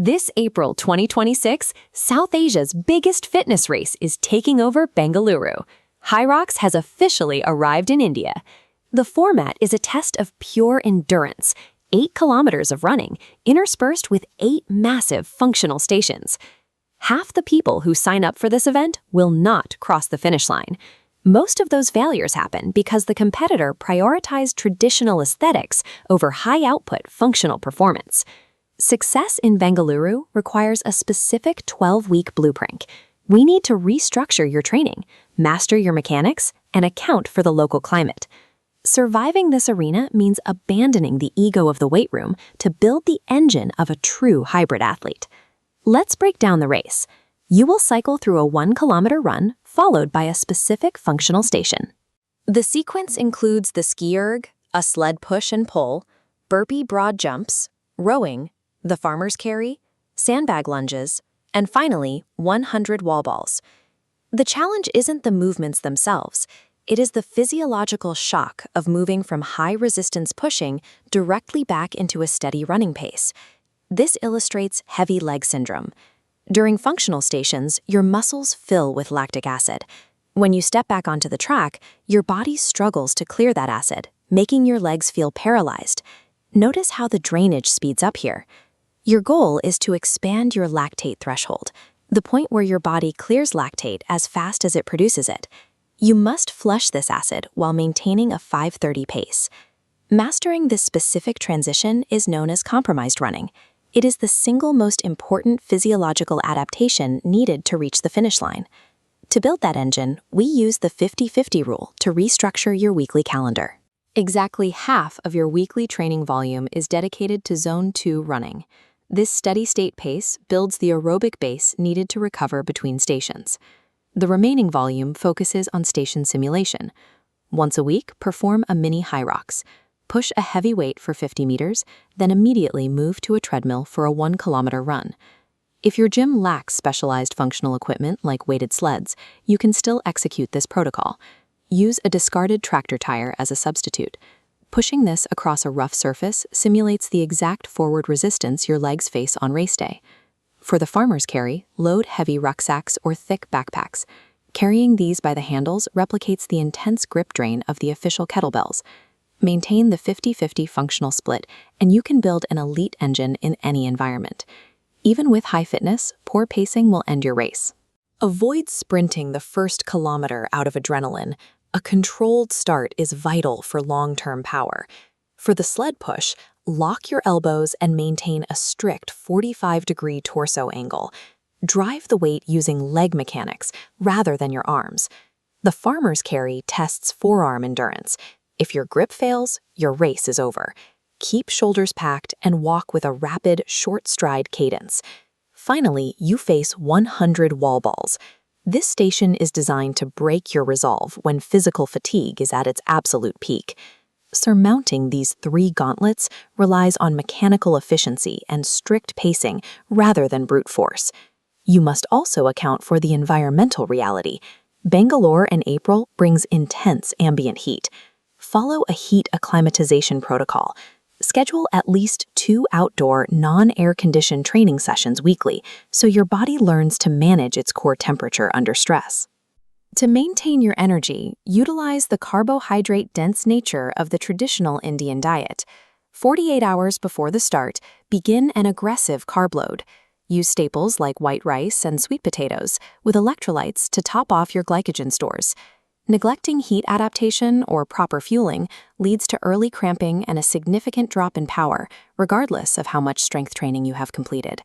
This April 2026, South Asia's biggest fitness race is taking over Bengaluru. Hyrox has officially arrived in India. The format is a test of pure endurance, 8 kilometers of running, interspersed with 8 massive functional stations. Half the people who sign up for this event will not cross the finish line. Most of those failures happen because the competitor prioritized traditional aesthetics over high-output functional performance. Success in Bengaluru requires a specific 12-week blueprint. We need to restructure your training, master your mechanics, and account for the local climate. Surviving this arena means abandoning the ego of the weight room to build the engine of a true hybrid athlete. Let's break down the race. You will cycle through a 1-kilometer run, followed by a specific functional station. The sequence includes the ski erg, a sled push and pull, burpee broad jumps, rowing, the farmer's carry, sandbag lunges, and finally, 100 wall balls. The challenge isn't the movements themselves. It is the physiological shock of moving from high-resistance pushing directly back into a steady running pace. This illustrates heavy leg syndrome. During functional stations, your muscles fill with lactic acid. When you step back onto the track, your body struggles to clear that acid, making your legs feel paralyzed. Notice how the drainage speeds up here. Your goal is to expand your lactate threshold, the point where your body clears lactate as fast as it produces it. You must flush this acid while maintaining a 5:30 pace. Mastering this specific transition is known as compromised running. It is the single most important physiological adaptation needed to reach the finish line. To build that engine, we use the 50-50 rule to restructure your weekly calendar. Exactly half of your weekly training volume is dedicated to Zone 2 running. This steady-state pace builds the aerobic base needed to recover between stations. The remaining volume focuses on station simulation. Once a week, perform a mini Hyrox. Push a heavy weight for 50 meters, then immediately move to a treadmill for a 1-kilometer run. If your gym lacks specialized functional equipment like weighted sleds, you can still execute this protocol. Use a discarded tractor tire as a substitute. Pushing this across a rough surface simulates the exact forward resistance your legs face on race day. For the farmer's carry, load heavy rucksacks or thick backpacks. Carrying these by the handles replicates the intense grip drain of the official kettlebells. Maintain the 50-50 functional split, and you can build an elite engine in any environment. Even with high fitness, poor pacing will end your race. Avoid sprinting the first kilometer out of adrenaline. A controlled start is vital for long-term power. For the sled push, lock your elbows and maintain a strict 45-degree torso angle. Drive the weight using leg mechanics rather than your arms. The farmer's carry tests forearm endurance. If your grip fails, your race is over. Keep shoulders packed and walk with a rapid, short stride cadence. Finally, you face 100 wall balls. This station is designed to break your resolve when physical fatigue is at its absolute peak. Surmounting these 3 gauntlets relies on mechanical efficiency and strict pacing rather than brute force. You must also account for the environmental reality. Bangalore in April brings intense ambient heat. Follow a heat acclimatization protocol. Schedule at least 2 outdoor, non-air-conditioned training sessions weekly so your body learns to manage its core temperature under stress. To maintain your energy, utilize the carbohydrate-dense nature of the traditional Indian diet. 48 hours before the start, begin an aggressive carb load. Use staples like white rice and sweet potatoes with electrolytes to top off your glycogen stores. Neglecting heat adaptation or proper fueling leads to early cramping and a significant drop in power, regardless of how much strength training you have completed.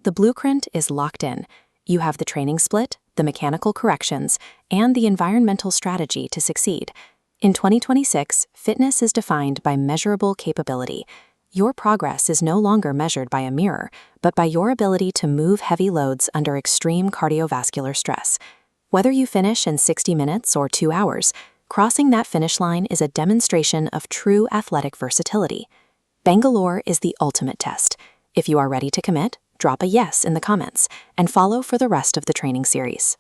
The blueprint is locked in. You have the training split, the mechanical corrections, and the environmental strategy to succeed. In 2026, fitness is defined by measurable capability. Your progress is no longer measured by a mirror, but by your ability to move heavy loads under extreme cardiovascular stress. Whether you finish in 60 minutes or 2 hours, crossing that finish line is a demonstration of true athletic versatility. Bangalore is the ultimate test. If you are ready to commit, drop a yes in the comments and follow for the rest of the training series.